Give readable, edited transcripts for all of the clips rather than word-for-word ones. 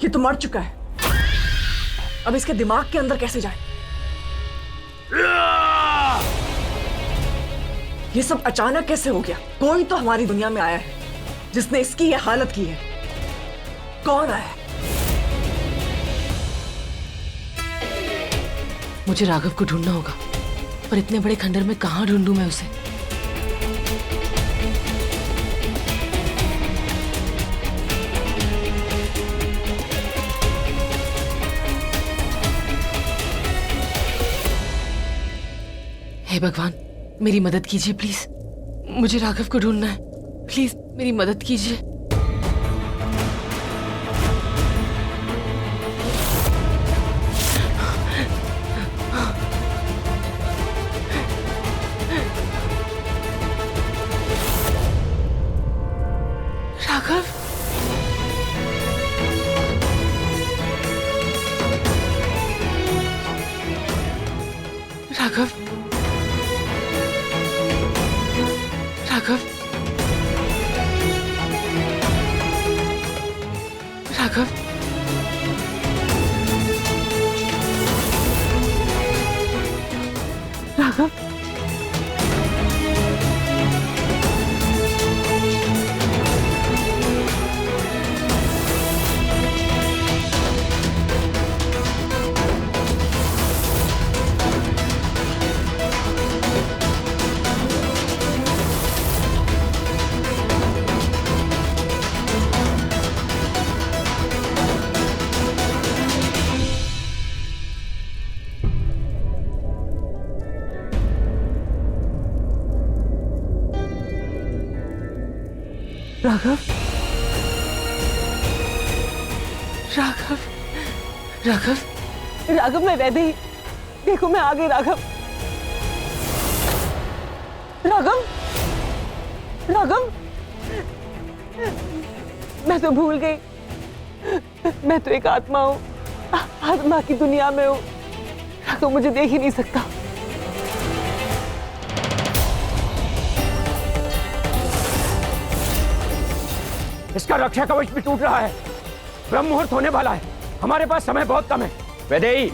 ये तो मर चुका है, अब इसके दिमाग के अंदर कैसे जाए? ये सब अचानक कैसे हो गया? कोई तो हमारी दुनिया में आया है जिसने इसकी ये हालत की है। कौन आया है? मुझे राघव को ढूंढना होगा, पर इतने बड़े खंडर में कहां ढूंढूं मैं उसे? हे भगवान, मेरी मदद कीजिए प्लीज। मुझे राघव को ढूंढना है, प्लीज मेरी मदद कीजिए। राघव, राघव, राघव, राघव, राघव, राघव, राघव, राघव, राघव, मैं वैदेही, देखो मैं आ गई। राघव, राघव, राघव, मैं तो भूल गई, मैं तो एक आत्मा हूँ, आत्मा की दुनिया में हूँ। राघव मुझे देख ही नहीं सकता। इसका रक्षा कवच भी टूट रहा है, ब्रह्म मुहूर्त होने वाला है, हमारे पास समय बहुत कम है। वैदेही,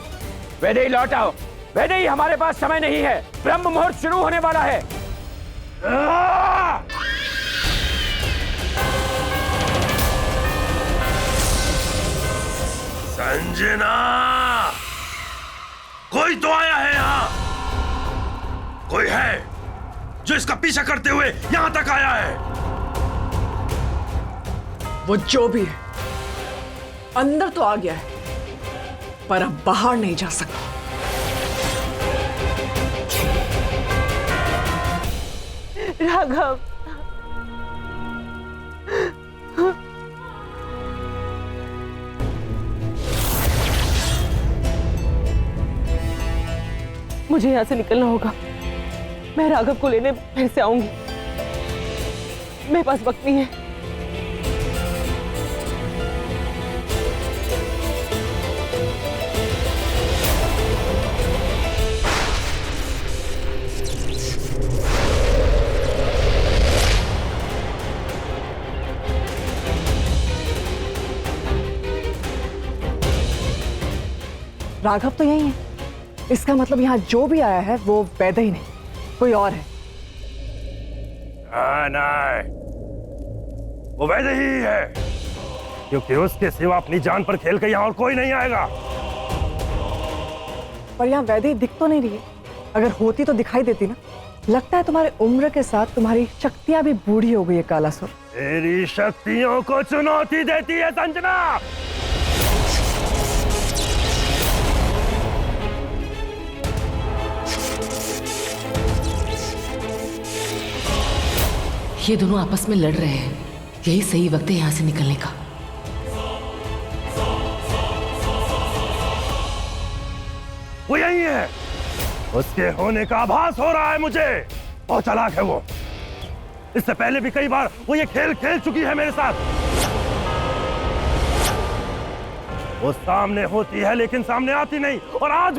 वैदेही लौट आओ। वैदेही, हमारे पास समय नहीं है, ब्रह्म मुहूर्त शुरू होने वाला है। संजना, कोई तो आया है यहाँ। कोई है जो इसका पीछा करते हुए यहाँ तक आया है। वो जो भी है, अंदर तो आ गया है, पर अब बाहर नहीं जा सकता। राघव, मुझे यहां से निकलना होगा। मैं राघव को लेने फिर से आऊंगी, मेरे पास वक्त नहीं है। राघव तो यही है, इसका मतलब यहाँ जो भी आया है वो वैदेही नहीं, कोई और है। नहीं, वो वैदेही ही है, क्योंकि उसके सिवा अपनी जान पर खेल के यहाँ और कोई नहीं आएगा। पर यहाँ वैदेही दिख तो नहीं रही है, अगर होती तो दिखाई देती ना। लगता है तुम्हारी उम्र के साथ तुम्हारी शक्तियां भी बूढ़ी हो गई है कालासुर। तेरी शक्तियों को चुनौती देती है संजना। ये दोनों आपस में लड़ रहे हैं, यही सही वक्त है यहां से निकलने का। वो यही है, उसके होने का आभास हो रहा है मुझे। बहुत चालाक है वो, इससे पहले भी कई बार वो ये खेल खेल चुकी है मेरे साथ। वो सामने होती है लेकिन सामने आती नहीं, और आज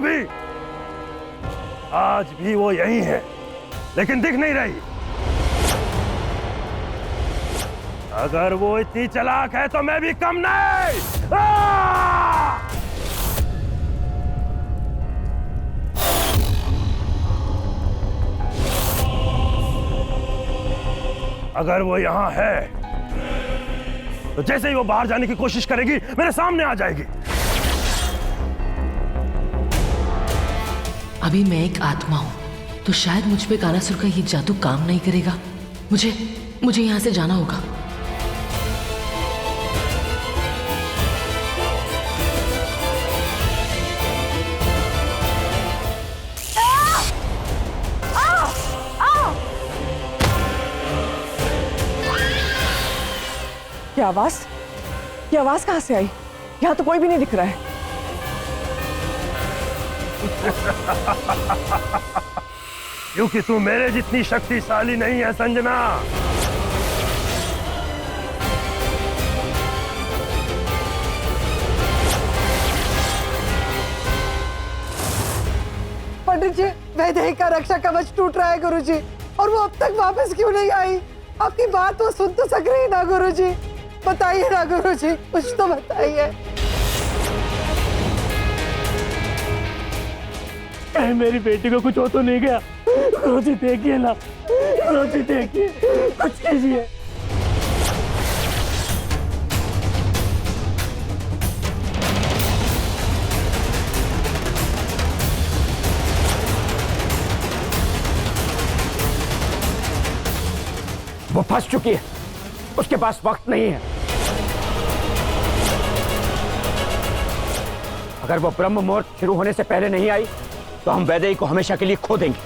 भी वो यही है लेकिन दिख नहीं रही। अगर वो इतनी चालाक है तो मैं भी कम नहीं। आ! अगर वो यहां है तो जैसे ही वो बाहर जाने की कोशिश करेगी मेरे सामने आ जाएगी। अभी मैं एक आत्मा हूं तो शायद मुझ पे कालासुर का ये जादू काम नहीं करेगा। मुझे यहां से जाना होगा। ये आवाज कहां से आई? यहाँ तो कोई भी नहीं दिख रहा है। क्योंकि तू मेरे जितनी शक्तिशाली नहीं है संजना। पंडित जी, वैदेही का रक्षा कवच टूट रहा है गुरुजी, और वो अब तक वापस क्यों नहीं आई? आपकी बात वो सुन तो सक रही ना गुरुजी? बताइए ना गुरुजी, कुछ तो बताइए। मेरी बेटी को कुछ हो तो नहीं गया? गुरुजी देखिए ना, गुरुजी देखिए, कुछ कीजिए। वो फंस चुकी है, उसके पास वक्त नहीं है। अगर वो ब्रह्म मुहूर्त शुरू होने से पहले नहीं आई तो हम वैदेही को हमेशा के लिए खो देंगे।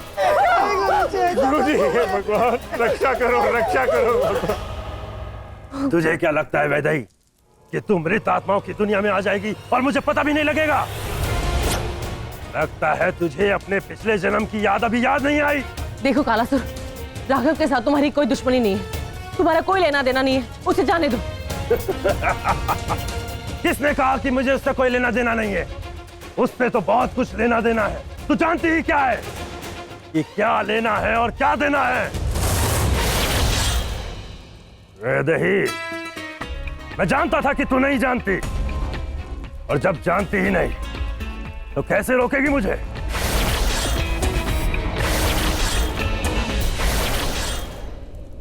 गुरुजी, हे भगवान, रक्षा करो, रक्षा करो। तुझे क्या लगता है वैदेही कि तू मृत आत्माओं की दुनिया में आ जाएगी और मुझे पता भी नहीं लगेगा? लगता है तुझे अपने पिछले जन्म की याद अभी याद नहीं आई। देखो कालासुर, राघव के साथ तुम्हारी कोई दुश्मनी नहीं है, तुम्हारा कोई लेना देना नहीं है, उसे जाने दो। किसने कहा कि मुझे उससे कोई लेना देना नहीं है? उससे तो बहुत कुछ लेना देना है। तू जानती ही क्या है कि क्या लेना है और क्या देना है? वैदेही, मैं जानता था कि तू नहीं जानती, और जब जानती ही नहीं तो कैसे रोकेगी मुझे?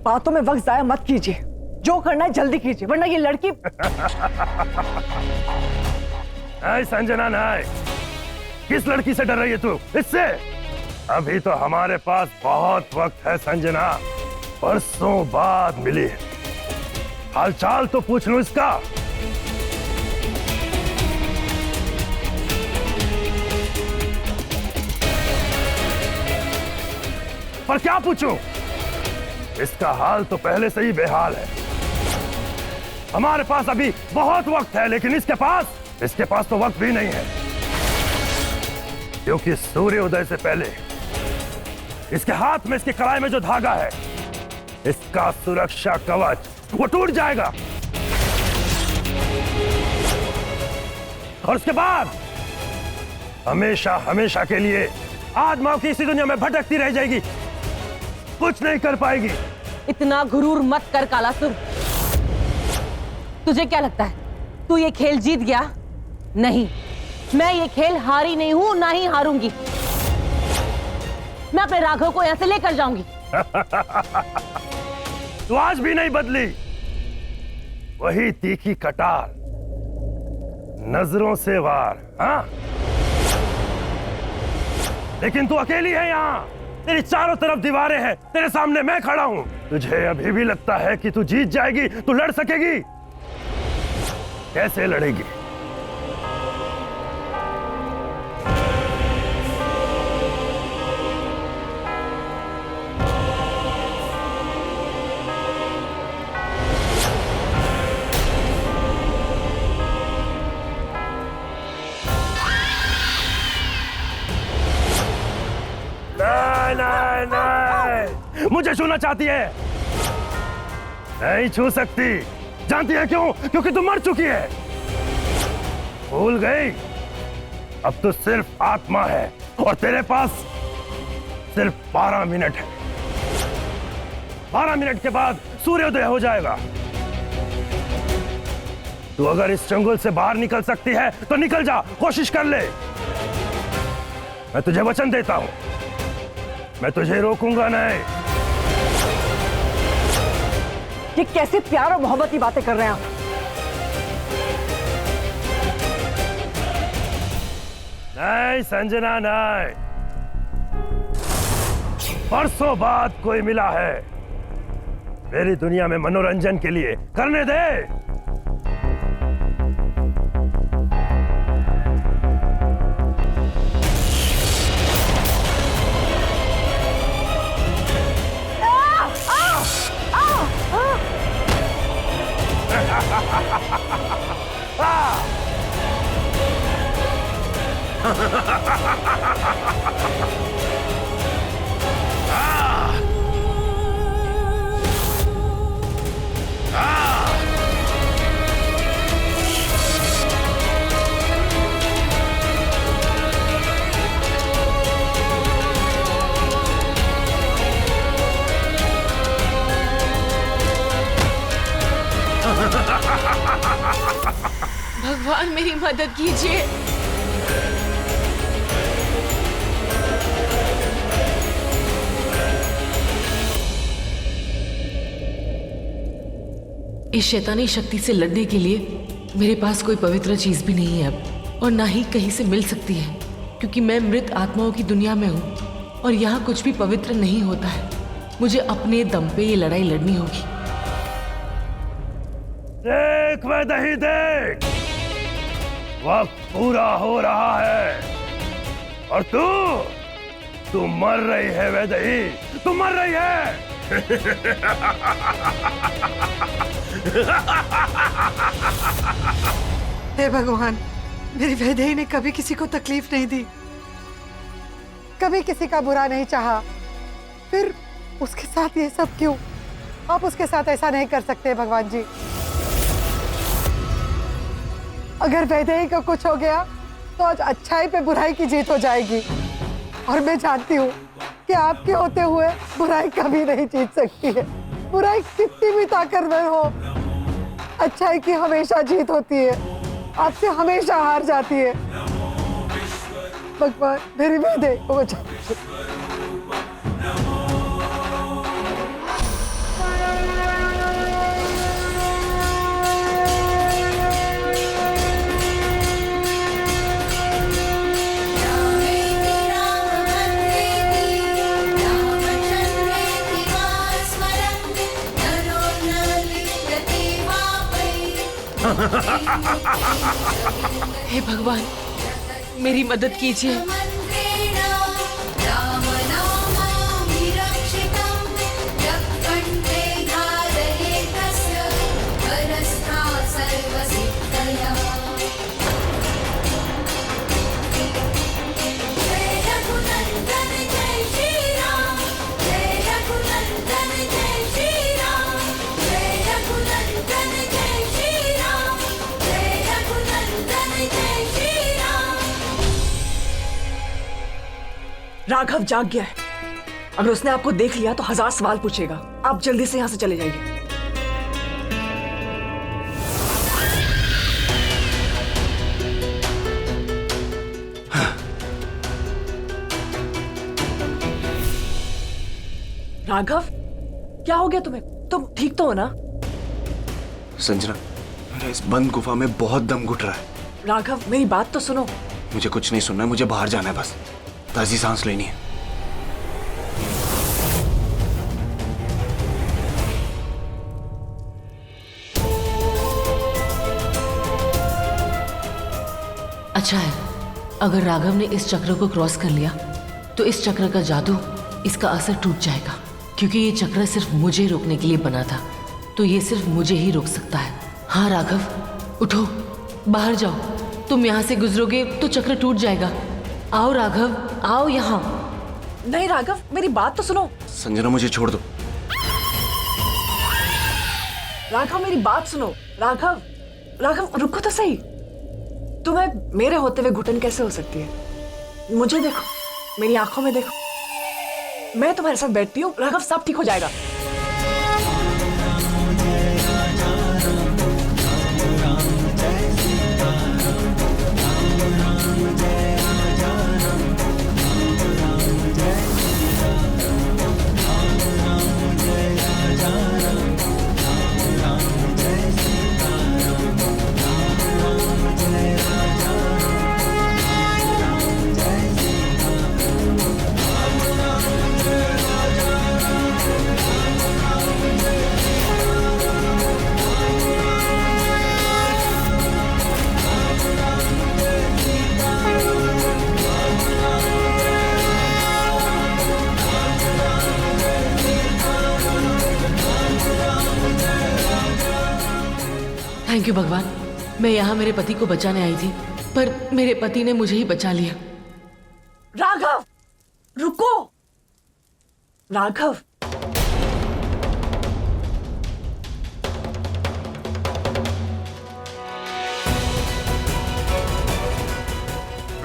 बातों में वक्त जाया मत कीजिए, जो करना है जल्दी कीजिए, वरना ये लड़की। नहीं संजना, नहीं। किस लड़की से डर रही है तू? इससे? अभी तो हमारे पास बहुत वक्त है संजना, परसों बाद मिली। हालचाल तो पूछ लूं इसका। पर क्या पूछूं? इसका हाल तो पहले से ही बेहाल है। हमारे पास अभी बहुत वक्त है, लेकिन इसके पास तो वक्त भी नहीं है, क्योंकि सूर्योदय से पहले इसके हाथ में, इसकी कलाई में जो धागा है, इसका सुरक्षा कवच वो टूट जाएगा, और उसके बाद हमेशा हमेशा के लिए आत्माओं की इसी दुनिया में भटकती रह जाएगी, कुछ नहीं कर पाएगी। इतना गुरूर मत कर कालासुर। तुझे क्या लगता है तू ये खेल जीत गया? नहीं, मैं ये खेल हारी नहीं हूं, ना ही हारूंगी। मैं अपने राघव को यहां से लेकर जाऊंगी। तू आज भी नहीं बदली, वही तीखी कटार, नजरों से वार। हाँ, लेकिन तू अकेली है यहाँ, तेरी चारों तरफ दीवारें हैं, तेरे सामने मैं खड़ा हूं। तुझे अभी भी लगता है कि तू जीत जाएगी, तू लड़ सकेगी? कैसे लड़ेगी? नहीं नहीं नहीं, मुझे छूना चाहती है? नहीं छू सकती। जानती है क्यों? क्योंकि तू मर चुकी है। भूल गई? अब तो सिर्फ आत्मा है, और तेरे पास सिर्फ 12 मिनट है। 12 मिनट के बाद सूर्योदय हो जाएगा, तू अगर इस चंगुल से बाहर निकल सकती है तो निकल जा, कोशिश कर ले। मैं तुझे वचन देता हूं, मैं तुझे रोकूंगा नहीं। ये कैसे प्यार और मोहब्बत की बातें कर रहे हैं आप? नहीं संजना, नहीं। परसों बाद कोई मिला है मेरी दुनिया में मनोरंजन के लिए, करने दे। भगवान मेरी मदद कीजिए। इस शैतानी शक्ति से लड़ने के लिए मेरे पास कोई पवित्र चीज भी नहीं है अब, और ना ही कहीं से मिल सकती है, क्योंकि मैं मृत आत्माओं की दुनिया में हूँ और यहाँ कुछ भी पवित्र नहीं होता है। मुझे अपने दम पे ये लड़ाई लड़नी होगी। देख वैदेही, देख, वक्त पूरा हो रहा है और तू मर रही है वैदेही, तू मर रही है। हे भगवान, मेरी वैदेही ने कभी किसी को तकलीफ नहीं दी, कभी किसी का बुरा नहीं चाहा, फिर उसके साथ ये सब क्यों? आप उसके साथ ऐसा नहीं कर सकते भगवान जी। अगर वैदेही को कुछ हो गया तो आज अच्छाई पे बुराई की जीत हो जाएगी, और मैं जानती हूँ कि आपके होते हुए बुराई कभी नहीं जीत सकती है। बुराई कितनी भी ताकतवर हो, अच्छाई की हमेशा जीत होती है, आपसे हमेशा हार जाती है। भगवान मेरी वैदेही को बचा लीजिए। हे भगवान मेरी मदद कीजिए। राघव जाग गया है। अगर उसने आपको देख लिया तो 1000 सवाल पूछेगा। आप जल्दी से यहां से चले जाइए। राघव, क्या हो गया तुम्हें? तुम ठीक तो हो ना? संजना, मेरा इस बंद गुफा में बहुत दम घुट रहा है। राघव मेरी बात तो सुनो। मुझे कुछ नहीं सुनना है, मुझे बाहर जाना है, बस ताजी सांस लेनी है। अच्छा है, अगर राघव ने इस चक्र को क्रॉस कर लिया तो इस चक्र का जादू, इसका असर टूट जाएगा, क्योंकि ये चक्र सिर्फ मुझे रोकने के लिए बना था, तो ये सिर्फ मुझे ही रोक सकता है। हाँ राघव, उठो, बाहर जाओ। तुम यहाँ से गुजरोगे तो चक्र टूट जाएगा। आओ राघव, आओ यहाँ। नहीं राघव, मेरी बात तो सुनो। संजना मुझे छोड़ दो। राघव मेरी बात सुनो। राघव, राघव रुको तो सही। तुम्हें मेरे होते हुए घुटन कैसे हो सकती है? मुझे देखो, मेरी आंखों में देखो। मैं तुम्हारे साथ बैठती हूँ राघव, सब ठीक हो जाएगा। थैंक यू भगवान। मैं यहाँ मेरे पति को बचाने आई थी, पर मेरे पति ने मुझे ही बचा लिया। राघव, रुको। राघव,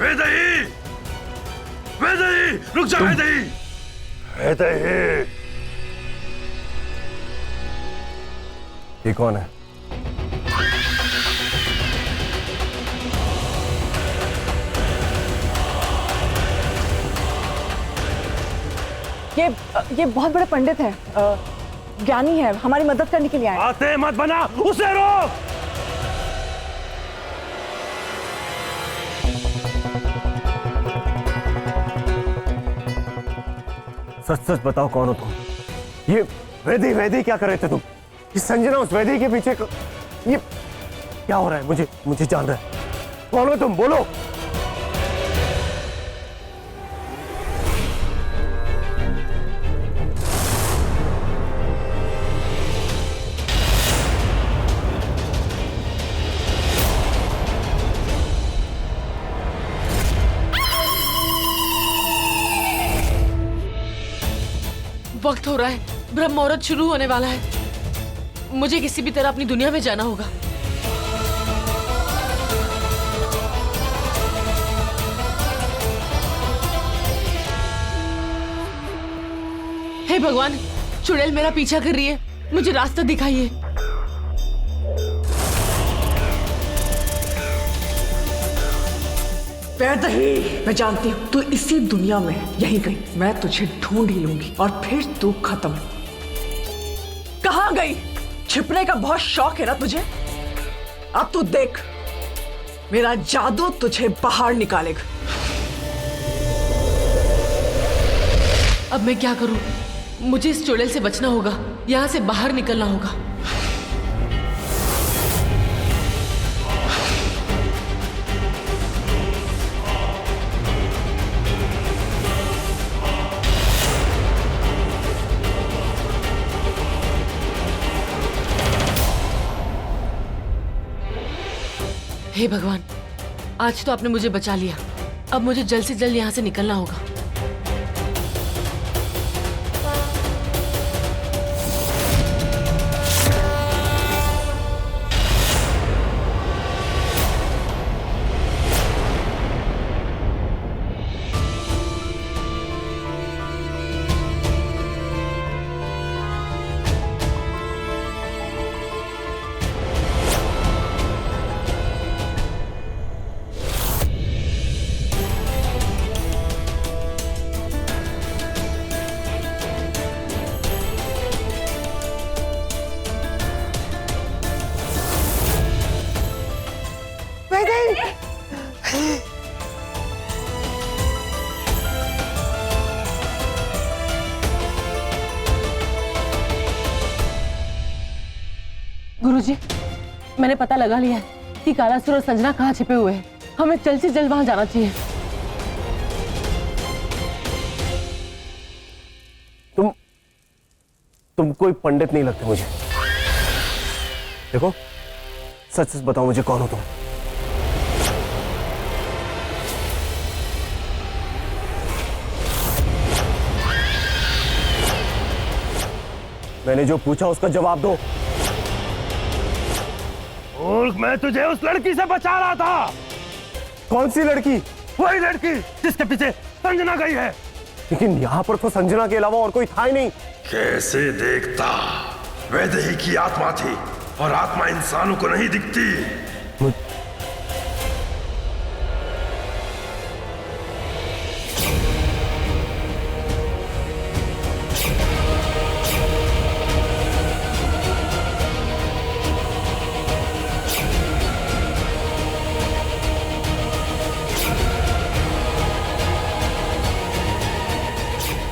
वैदेही, वैदेही, रुक जा वैदेही, वैदेही। ये कौन है? ये बहुत बड़े पंडित हैं, ज्ञानी है, हमारी मदद करने के लिए आए। आते मत बना, उसे रोक। सच सच बताओ कौन हो तुम? ये वैदी वैदी क्या कर रहे थे तुम? ये संजना उस वैदी के पीछे ये क्या हो रहा है? मुझे जानना है। कौन हो तुम? बोलो। वक्त हो रहा है, ब्रह्म मुहूर्त शुरू होने वाला है। मुझे किसी भी तरह अपनी दुनिया में जाना होगा। हे भगवान, चुड़ैल मेरा पीछा कर रही है, मुझे रास्ता दिखाइए। वैदेही, मैं जानती हूँ तू इसी दुनिया में यहीं गई। मैं तुझे ढूंढ ही लूंगी और फिर तू खत्म। कहाँ गई? छिपने का बहुत शौक है ना तुझे? अब तू देख, मेरा जादू तुझे बाहर निकालेगा। अब मैं क्या करूं? मुझे इस चुड़ैल से बचना होगा, यहाँ से बाहर निकलना होगा। हे भगवान, आज तो आपने मुझे बचा लिया। अब मुझे जल्द से जल्द यहाँ से निकलना होगा। गुरुजी, मैंने पता लगा लिया है कि कालासुर और संजना कहाँ छिपे हुए हैं। हमें जल्द से जल्द वहां जाना चाहिए। तुम कोई पंडित नहीं लगते मुझे। देखो, सच सच बताओ मुझे कौन हो तुम? मैंने जो पूछा उसका जवाब दो। और मैं तुझे उस लड़की से बचा रहा था। कौन सी लड़की? वही लड़की जिसके पीछे संजना गई है। लेकिन यहाँ पर तो संजना के अलावा और कोई था ही नहीं। कैसे देखता? वैदेही की आत्मा थी और आत्मा इंसानों को नहीं दिखती।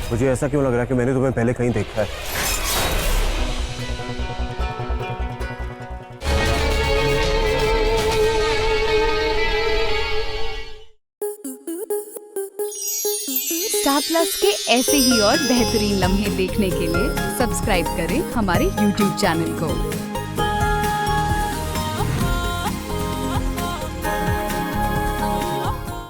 मुझे ऐसा क्यों लग रहा है कि मैंने तुम्हें पहले कहीं देखा है? स्टार प्लस के ऐसे ही और बेहतरीन लम्हे देखने के लिए सब्सक्राइब करें हमारे YouTube चैनल को।